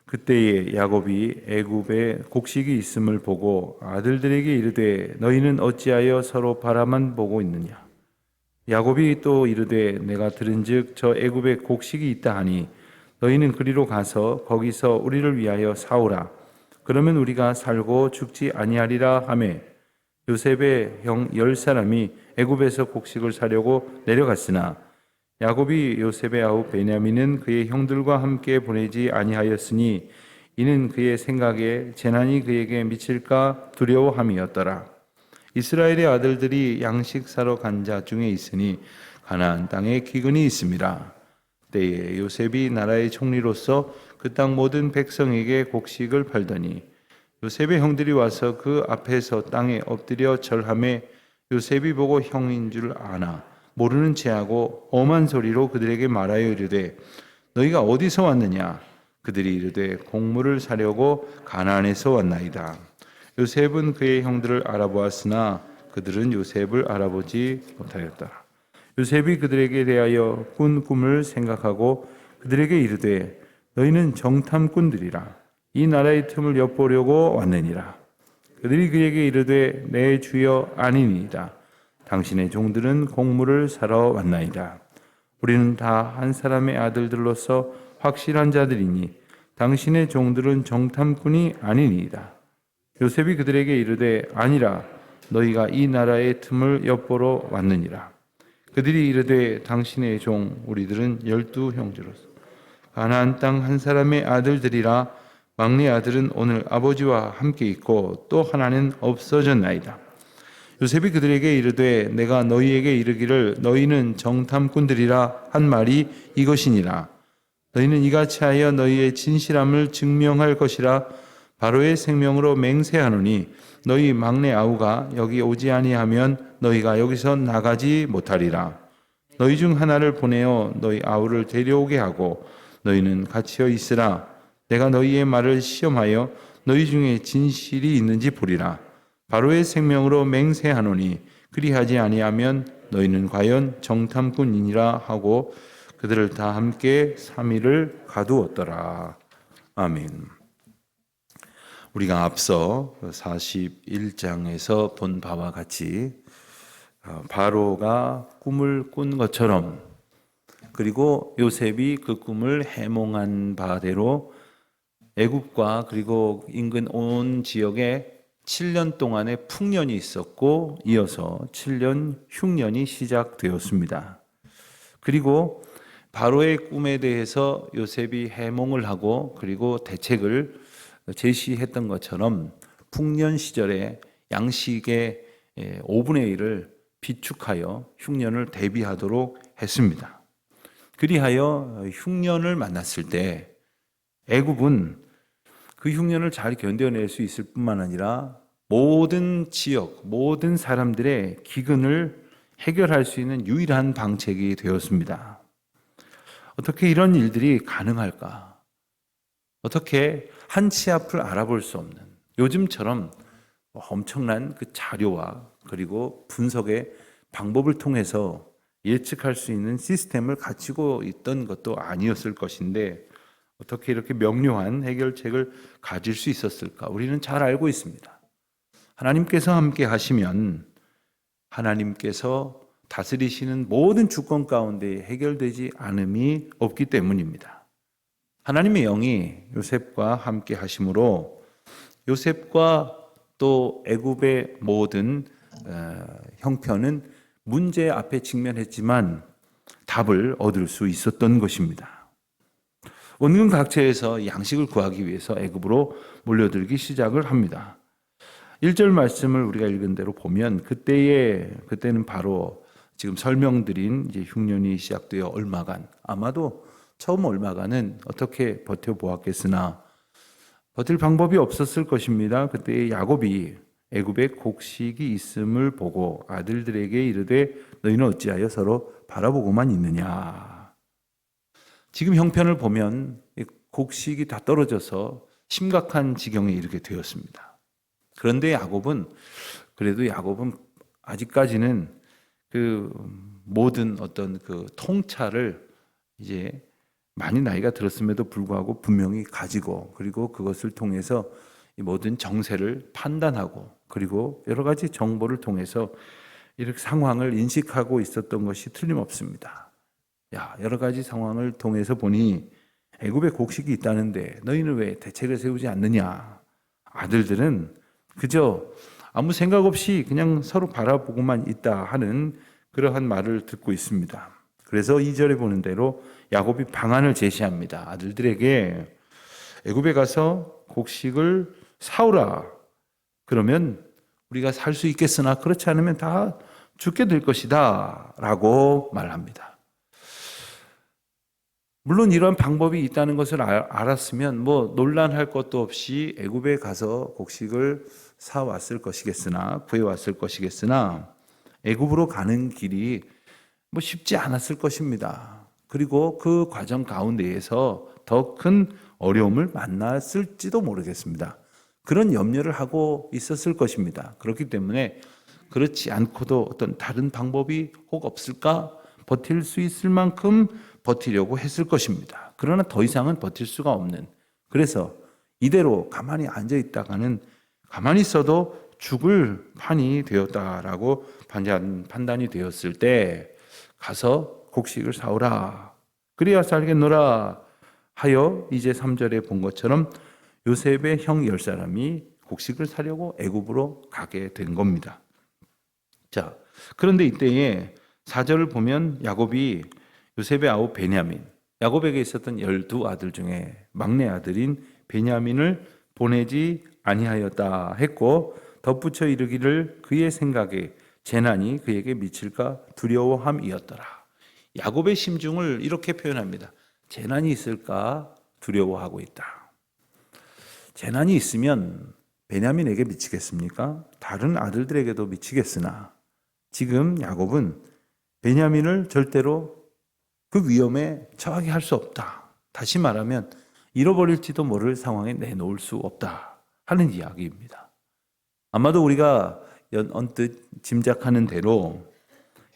그때에 야곱이 애굽에 곡식이 있음을 보고 아들들에게 이르되 너희는 어찌하여 서로 바라만 보고 있느냐. 야곱이 또 이르되 내가 들은즉 저 애굽에 곡식이 있다 하니 너희는 그리로 가서 거기서 우리를 위하여 사오라. 그러면 우리가 살고 죽지 아니하리라 하매 요셉의 형 10사람이 애굽에서 곡식을 사려고 내려갔으나 야곱이 요셉의 아우 베냐민은 그의 형들과 함께 보내지 아니하였으니 이는 그의 생각에 재난이 그에게 미칠까 두려워함이었더라. 이스라엘의 아들들이 양식 사러 간 자 중에 있으니 가나안 땅에 기근이 있음이라. 때에 요셉이 나라의 총리로서 그 땅 모든 백성에게 곡식을 팔더니 요셉의 형들이 와서 그 앞에서 땅에 엎드려 절하매 요셉이 보고 형인 줄 아나 모르는 체하고 엄한 소리로 그들에게 말하여 이르되 너희가 어디서 왔느냐. 그들이 이르되 곡물을 사려고 가나안에서 왔나이다. 요셉은 그의 형들을 알아보았으나 그들은 요셉을 알아보지 못하였다. 요셉이 그들에게 대하여 꾼 꿈을 생각하고 그들에게 이르되 너희는 정탐꾼들이라. 이 나라의 틈을 엿보려고 왔느니라. 그들이 그에게 이르되 내 주여 아니니이다. 당신의 종들은 곡물을 사러 왔나이다. 우리는 다 한 사람의 아들들로서 확실한 자들이니 당신의 종들은 정탐꾼이 아니니이다. 요셉이 그들에게 이르되 아니라 너희가 이 나라의 틈을 엿보러 왔느니라. 그들이 이르되 당신의 종 우리들은 12형제로서 가나안 땅 한 사람의 아들들이라. 막내 아들은 오늘 아버지와 함께 있고 또 하나는 없어졌나이다. 요셉이 그들에게 이르되 내가 너희에게 이르기를 너희는 정탐꾼들이라 한 말이 이것이니라. 너희는 이같이 하여 너희의 진실함을 증명할 것이라. 바로의 생명으로 맹세하노니 너희 막내 아우가 여기 오지 아니하면 너희가 여기서 나가지 못하리라. 너희 중 하나를 보내어 너희 아우를 데려오게 하고 너희는 갇혀 있으라. 내가 너희의 말을 시험하여 너희 중에 진실이 있는지 보리라. 바로의 생명으로 맹세하노니 그리하지 아니하면 너희는 과연 정탐꾼이니라 하고 그들을 다 함께 3일을 가두었더라. 아멘. 우리가 앞서 41장에서 본 바와 같이 바로가 꿈을 꾼 것처럼 그리고 요셉이 그 꿈을 해몽한 바대로 애굽과 그리고 인근 온 지역에 7년 동안의 풍년이 있었고 이어서 7년 흉년이 시작되었습니다. 그리고 바로의 꿈에 대해서 요셉이 해몽을 하고 그리고 대책을 제시했던 것처럼 풍년 시절에 양식의 5분의 1을 비축하여 흉년을 대비하도록 했습니다. 그리하여 흉년을 만났을 때 애굽은 그 흉년을 잘 견뎌낼 수 있을 뿐만 아니라 모든 지역, 모든 사람들의 기근을 해결할 수 있는 유일한 방책이 되었습니다. 어떻게 이런 일들이 가능할까? 어떻게 한치 앞을 알아볼 수 없는 요즘처럼 엄청난 그 자료와 그리고 분석의 방법을 통해서 예측할 수 있는 시스템을 갖추고 있던 것도 아니었을 것인데 어떻게 이렇게 명료한 해결책을 가질 수 있었을까? 우리는 잘 알고 있습니다. 하나님께서 함께 하시면 하나님께서 다스리시는 모든 주권 가운데 해결되지 않음이 없기 때문입니다. 하나님의 영이 요셉과 함께 하심으로 요셉과 또 애굽의 모든 형편은 문제 앞에 직면했지만 답을 얻을 수 있었던 것입니다. 온갖 각처에서 양식을 구하기 위해서 애굽으로 몰려들기 시작을 합니다. 1절 말씀을 우리가 읽은 대로 보면 그때는 바로 지금 설명드린 이제 흉년이 시작되어 얼마간, 아마도 처음 얼마간은 어떻게 버텨보았겠으나 버틸 방법이 없었을 것입니다. 그때 야곱이 애굽에 곡식이 있음을 보고 아들들에게 이르되 너희는 어찌하여 서로 바라보고만 있느냐. 지금 형편을 보면 곡식이 다 떨어져서 심각한 지경에 이르게 되었습니다. 그런데 그래도 야곱은 아직까지는 그 모든 어떤 그 통찰을 이제 많이 나이가 들었음에도 불구하고 분명히 가지고, 그리고 그것을 통해서 이 모든 정세를 판단하고, 그리고 여러 가지 정보를 통해서 이렇게 상황을 인식하고 있었던 것이 틀림없습니다. 야, 여러 가지 상황을 통해서 보니 애굽에 곡식이 있다는데 너희는 왜 대책을 세우지 않느냐? 아들들은 그저 아무 생각 없이 그냥 서로 바라보고만 있다 하는 그러한 말을 듣고 있습니다. 그래서 2절에 보는 대로 야곱이 방안을 제시합니다. 아들들에게 애굽에 가서 곡식을 사오라. 그러면 우리가 살 수 있겠으나 그렇지 않으면 다 죽게 될 것이다 라고 말합니다. 물론 이런 방법이 있다는 것을 알았으면 뭐 논란할 것도 없이 애굽에 가서 곡식을 사왔을 것이겠으나, 구해왔을 것이겠으나 애굽으로 가는 길이 뭐 쉽지 않았을 것입니다. 그리고 그 과정 가운데에서 더 큰 어려움을 만났을지도 모르겠습니다. 그런 염려를 하고 있었을 것입니다. 그렇기 때문에 그렇지 않고도 어떤 다른 방법이 혹 없을까? 버틸 수 있을 만큼 버티려고 했을 것입니다. 그러나 더 이상은 버틸 수가 없는, 그래서 이대로 가만히 앉아 있다가는 가만히 있어도 죽을 판이 되었다라고 판단이 되었을 때 가서 곡식을 사오라. 그래야 살겠노라 하여 이제 3절에 본 것처럼 요셉의 형 10사람이 곡식을 사려고 애굽으로 가게 된 겁니다. 자, 그런데 이때에 4절을 보면 야곱이 요셉의 아우 베냐민, 야곱에게 있었던 12아들 중에 막내 아들인 베냐민을 보내지 아니하였다 했고, 덧붙여 이르기를 그의 생각에 재난이 그에게 미칠까 두려워함이었더라. 야곱의 심중을 이렇게 표현합니다. 재난이 있을까 두려워하고 있다. 재난이 있으면 베냐민에게 미치겠습니까? 다른 아들들에게도 미치겠으나 지금 야곱은 베냐민을 절대로 그 위험에 처하게 할 수 없다. 다시 말하면 잃어버릴지도 모를 상황에 내놓을 수 없다 하는 이야기입니다. 아마도 우리가 언뜻 짐작하는 대로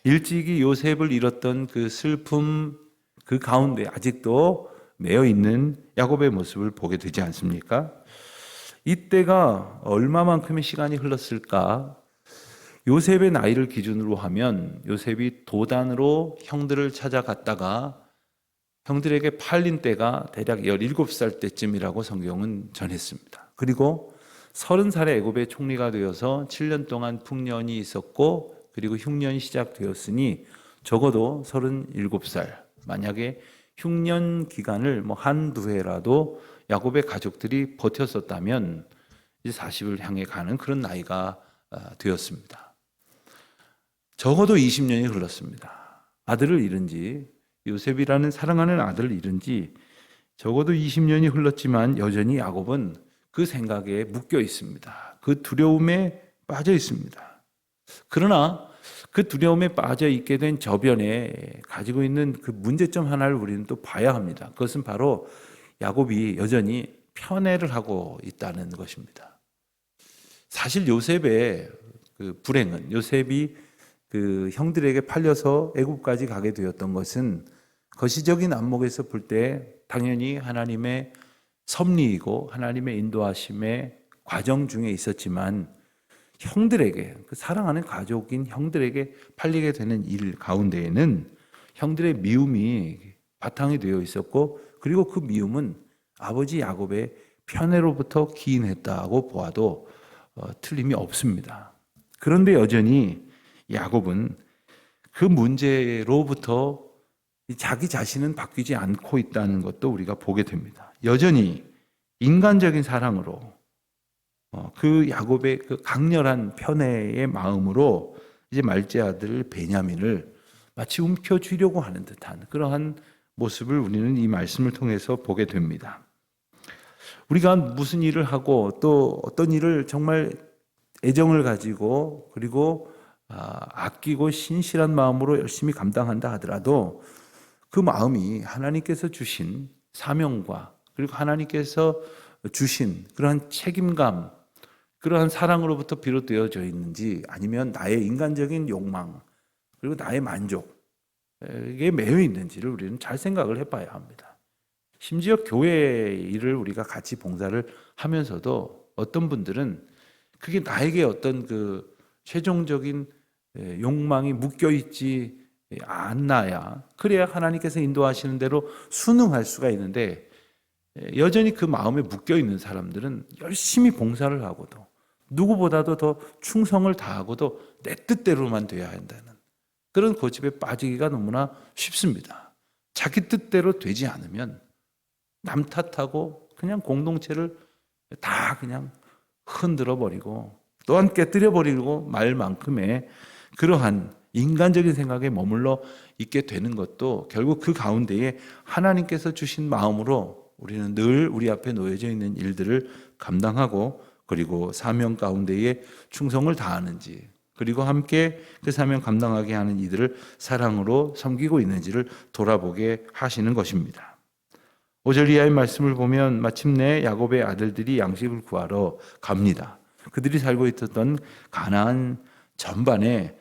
일찍이 요셉을 잃었던 그 슬픔 그 가운데 아직도 매여 있는 야곱의 모습을 보게 되지 않습니까? 이때가 얼마만큼의 시간이 흘렀을까? 요셉의 나이를 기준으로 하면 요셉이 도단으로 형들을 찾아갔다가 형들에게 팔린 때가 대략 17살 때쯤이라고 성경은 전했습니다. 그리고 30살에 애굽의 총리가 되어서 7년 동안 풍년이 있었고, 그리고 흉년이 시작되었으니 적어도 37살, 만약에 흉년 기간을 뭐 한두 해라도 야곱의 가족들이 버텼었다면 이제 40을 향해 가는 그런 나이가 되었습니다. 적어도 20년이 흘렀습니다. 아들을 잃은 지, 요셉이라는 사랑하는 아들을 잃은 지 적어도 20년이 흘렀지만 여전히 야곱은 그 생각에 묶여 있습니다. 그 두려움에 빠져 있습니다. 그러나 그 두려움에 빠져 있게 된 저변에 가지고 있는 그 문제점 하나를 우리는 또 봐야 합니다. 그것은 바로 야곱이 여전히 편애를 하고 있다는 것입니다. 사실 요셉의 그 불행은, 요셉이 그 형들에게 팔려서 애굽까지 가게 되었던 것은 거시적인 안목에서 볼 때 당연히 하나님의 섭리이고 하나님의 인도하심의 과정 중에 있었지만, 형들에게, 그 사랑하는 가족인 형들에게 팔리게 되는 일 가운데에는 형들의 미움이 바탕이 되어 있었고, 그리고 그 미움은 아버지 야곱의 편애로부터 기인했다고 보아도 틀림이 없습니다. 그런데 여전히 야곱은 그 문제로부터 자기 자신은 바뀌지 않고 있다는 것도 우리가 보게 됩니다. 여전히 인간적인 사랑으로 그 야곱의 그 강렬한 편애의 마음으로 이제 말제 아들 베냐민을 마치 움켜쥐려고 하는 듯한 그러한 모습을 우리는 이 말씀을 통해서 보게 됩니다. 우리가 무슨 일을 하고 또 어떤 일을 정말 애정을 가지고 그리고 아끼고 신실한 마음으로 열심히 감당한다 하더라도 그 마음이 하나님께서 주신 사명과 그리고 하나님께서 주신 그러한 책임감, 그러한 사랑으로부터 비롯되어져 있는지, 아니면 나의 인간적인 욕망 그리고 나의 만족에 매여 있는지를 우리는 잘 생각을 해봐야 합니다. 심지어 교회 일을 우리가 같이 봉사를 하면서도 어떤 분들은 그게 나에게 어떤 그 최종적인 욕망이 묶여 있지 않나야 그래야 하나님께서 인도하시는 대로 순응할 수가 있는데, 여전히 그 마음에 묶여 있는 사람들은 열심히 봉사를 하고도 누구보다도 더 충성을 다하고도 내 뜻대로만 돼야 한다는 그런 고집에 빠지기가 너무나 쉽습니다. 자기 뜻대로 되지 않으면 남 탓하고 그냥 공동체를 다 그냥 흔들어 버리고 또한 깨뜨려 버리고 말 만큼의 그러한 인간적인 생각에 머물러 있게 되는 것도 결국 그 가운데에 하나님께서 주신 마음으로 우리는 늘 우리 앞에 놓여져 있는 일들을 감당하고 그리고 사명 가운데에 충성을 다하는지 그리고 함께 그 사명 감당하게 하는 이들을 사랑으로 섬기고 있는지를 돌아보게 하시는 것입니다. 5절 이하의 말씀을 보면 마침내 야곱의 아들들이 양식을 구하러 갑니다. 그들이 살고 있었던 가나안 전반에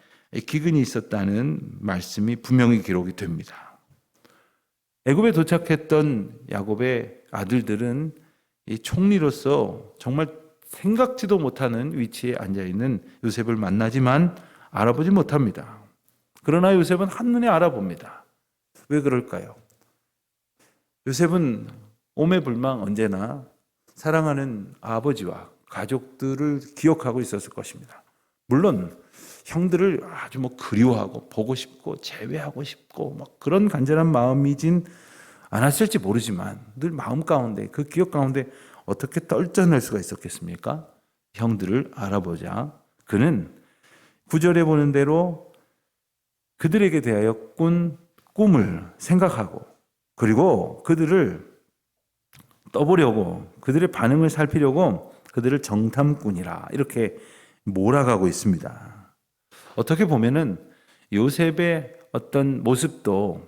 기근이 있었다는 말씀이 분명히 기록이 됩니다. 애굽에 도착했던 야곱의 아들들은 이 총리로서 정말 생각지도 못하는 위치에 앉아있는 요셉을 만나지만 알아보지 못합니다. 그러나 요셉은 한눈에 알아봅니다. 왜 그럴까요? 요셉은 오매불망 언제나 사랑하는 아버지와 가족들을 기억하고 있었을 것입니다. 물론 형들을 아주 그리워하고 보고 싶고 재회하고 싶고 그런 간절한 마음이진 않았을지 모르지만 늘 마음 가운데 그 기억 가운데 어떻게 떨쳐낼 수가 있었겠습니까? 형들을 알아보자. 그는 9절에 보는 대로 그들에게 대하여 꾼 꿈을 생각하고 그리고 그들을 떠보려고 그들의 반응을 살피려고 그들을 정탐꾼이라 이렇게 몰아가고 있습니다. 어떻게 보면은 요셉의 어떤 모습도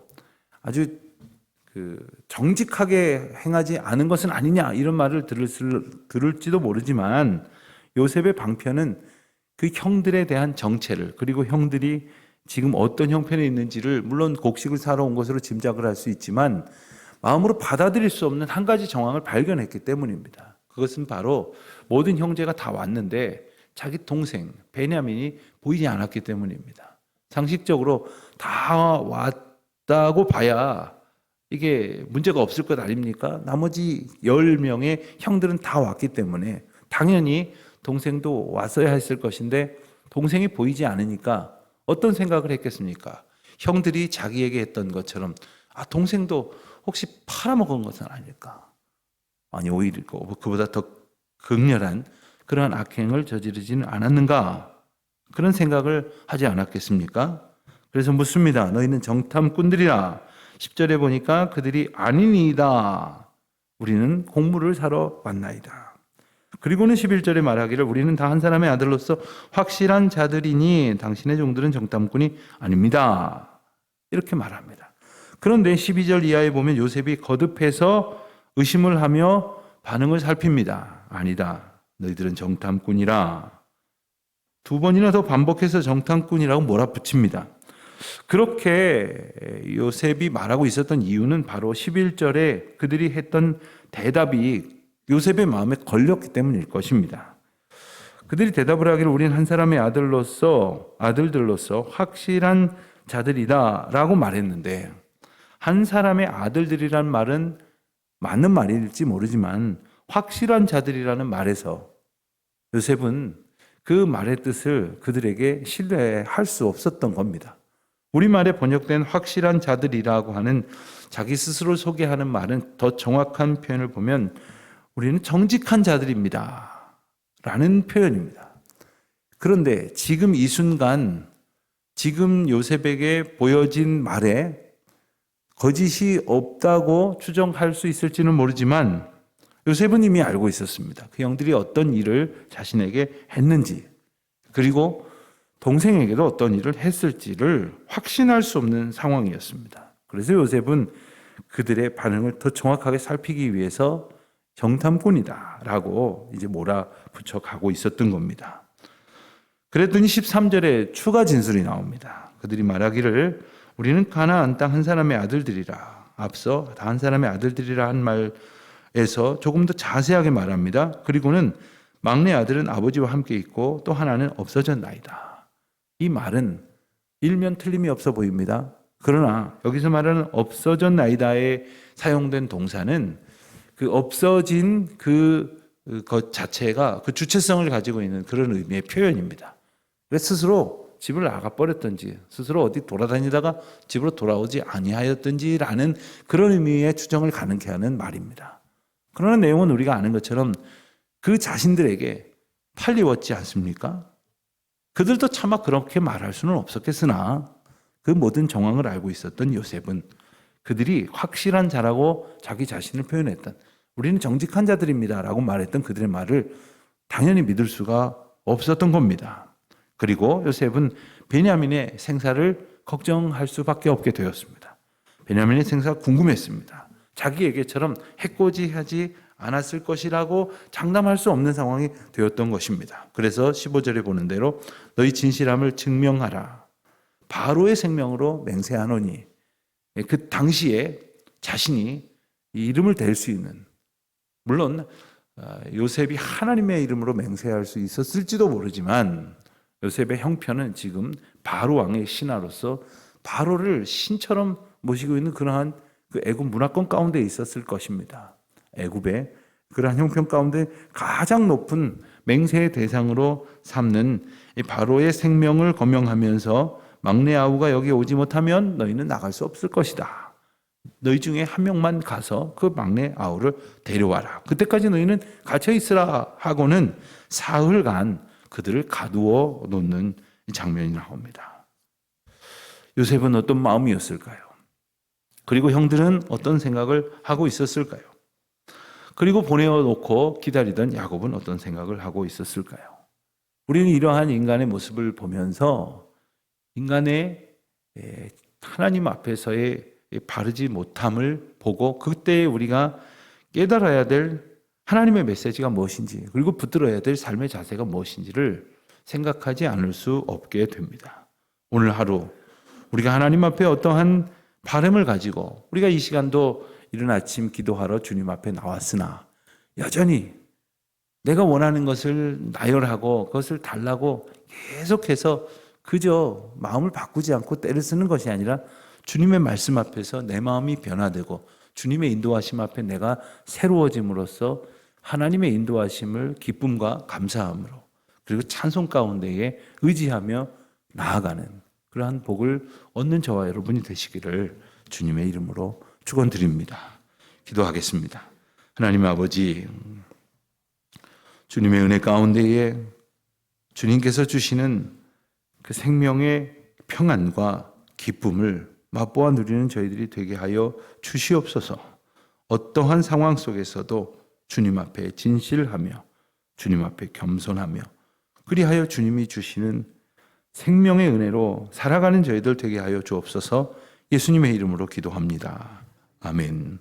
아주 정직하게 행하지 않은 것은 아니냐 이런 말을 들을지도 모르지만 요셉의 방편은 그 형들에 대한 정체를 그리고 형들이 지금 어떤 형편에 있는지를 물론 곡식을 사러 온 것으로 짐작을 할 수 있지만 마음으로 받아들일 수 없는 한 가지 정황을 발견했기 때문입니다. 그것은 바로 모든 형제가 다 왔는데 자기 동생 베냐민이 보이지 않았기 때문입니다. 상식적으로 다 왔다고 봐야 이게 문제가 없을 것 아닙니까? 나머지 10명의 형들은 다 왔기 때문에 당연히 동생도 왔어야 했을 것인데 동생이 보이지 않으니까 어떤 생각을 했겠습니까? 형들이 자기에게 했던 것처럼 동생도 혹시 팔아먹은 것은 아닐까? 아니 오히려 그보다 더 극렬한 그러한 악행을 저지르지는 않았는가? 그런 생각을 하지 않았겠습니까? 그래서 묻습니다. 너희는 정탐꾼들이라. 10절에 보니까 그들이 아니니이다. 우리는 곡물을 사러 왔나이다. 그리고는 11절에 말하기를 우리는 다 한 사람의 아들로서 확실한 자들이니 당신의 종들은 정탐꾼이 아닙니다. 이렇게 말합니다. 그런데 12절 이하에 보면 요셉이 거듭해서 의심을 하며 반응을 살핍니다. 아니다. 너희들은 정탐꾼이라. 2번이나 더 반복해서 정탐꾼이라고 몰아붙입니다. 그렇게 요셉이 말하고 있었던 이유는 바로 11절에 그들이 했던 대답이 요셉의 마음에 걸렸기 때문일 것입니다. 그들이 대답을 하기를 우리는 한 사람의 아들들로서 확실한 자들이다 라고 말했는데 한 사람의 아들들이란 말은 맞는 말일지 모르지만 확실한 자들이라는 말에서 요셉은 그 말의 뜻을 그들에게 신뢰할 수 없었던 겁니다. 우리말에 번역된 확실한 자들이라고 하는 자기 스스로 소개하는 말은 더 정확한 표현을 보면 우리는 정직한 자들입니다 라는 표현입니다. 그런데 지금 이 순간 지금 요셉에게 보여진 말에 거짓이 없다고 추정할 수 있을지는 모르지만 요셉은 이미 알고 있었습니다. 그 형들이 어떤 일을 자신에게 했는지 그리고 동생에게도 어떤 일을 했을지를 확신할 수 없는 상황이었습니다. 그래서 요셉은 그들의 반응을 더 정확하게 살피기 위해서 정탐꾼이다 라고 이제 몰아붙여 가고 있었던 겁니다. 그랬더니 13절에 추가 진술이 나옵니다. 그들이 말하기를 우리는 가나안 땅 한 사람의 아들들이라. 앞서 한 사람의 아들들이라 한 말에서 조금 더 자세하게 말합니다. 그리고는 막내 아들은 아버지와 함께 있고 또 하나는 없어졌나이다. 이 말은 일면 틀림이 없어 보입니다. 그러나 여기서 말하는 없어졌나이다에 사용된 동사는 그 없어진 것 자체가 그 주체성을 가지고 있는 그런 의미의 표현입니다. 스스로 집을 나가버렸든지 스스로 어디 돌아다니다가 집으로 돌아오지 아니하였든지라는 그런 의미의 추정을 가능케 하는 말입니다. 그러나 내용은 우리가 아는 것처럼 그 자신들에게 팔리웠지 않습니까? 그들도 차마 그렇게 말할 수는 없었겠으나 그 모든 정황을 알고 있었던 요셉은 그들이 확실한 자라고 자기 자신을 표현했던, 우리는 정직한 자들입니다 라고 말했던 그들의 말을 당연히 믿을 수가 없었던 겁니다. 그리고 요셉은 베냐민의 생사를 걱정할 수밖에 없게 되었습니다. 베냐민의 생사가 궁금했습니다. 자기에게처럼 해코지하지 않았을 것이라고 장담할 수 없는 상황이 되었던 것입니다. 그래서 15절에 보는 대로 너희 진실함을 증명하라. 바로의 생명으로 맹세하노니, 그 당시에 자신이 이 이름을 댈 수 있는, 물론 요셉이 하나님의 이름으로 맹세할 수 있었을지도 모르지만 요셉의 형편은 지금 바로 왕의 신하로서 바로를 신처럼 모시고 있는 그러한 그 애굽 문화권 가운데 있었을 것입니다. 애굽의 그러한 형편 가운데 가장 높은 맹세의 대상으로 삼는 이 바로의 생명을 거명하면서 막내 아우가 여기 오지 못하면 너희는 나갈 수 없을 것이다. 너희 중에 한 명만 가서 그 막내 아우를 데려와라. 그때까지 너희는 갇혀 있으라 하고는 사흘간 그들을 가두어 놓는 장면이 나옵니다. 요셉은 어떤 마음이었을까요? 그리고 형들은 어떤 생각을 하고 있었을까요? 그리고 보내어 놓고 기다리던 야곱은 어떤 생각을 하고 있었을까요? 우리는 이러한 인간의 모습을 보면서 인간의 하나님 앞에서의 바르지 못함을 보고 그때 우리가 깨달아야 될 하나님의 메시지가 무엇인지, 그리고 붙들어야 될 삶의 자세가 무엇인지를 생각하지 않을 수 없게 됩니다. 오늘 하루 우리가 하나님 앞에 어떠한 바람을 가지고 우리가 이 시간도 이른 아침 기도하러 주님 앞에 나왔으나 여전히 내가 원하는 것을 나열하고 그것을 달라고 계속해서 그저 마음을 바꾸지 않고 때를 쓰는 것이 아니라 주님의 말씀 앞에서 내 마음이 변화되고 주님의 인도하심 앞에 내가 새로워짐으로써 하나님의 인도하심을 기쁨과 감사함으로 그리고 찬송 가운데에 의지하며 나아가는 그러한 복을 얻는 저와 여러분이 되시기를 주님의 이름으로 축원드립니다. 기도하겠습니다. 하나님 아버지, 주님의 은혜 가운데에 주님께서 주시는 그 생명의 평안과 기쁨을 맛보아 누리는 저희들이 되게 하여 주시옵소서. 어떠한 상황 속에서도 주님 앞에 진실하며 주님 앞에 겸손하며 그리하여 주님이 주시는 생명의 은혜로 살아가는 저희들 되게 하여 주옵소서. 예수님의 이름으로 기도합니다. 아멘.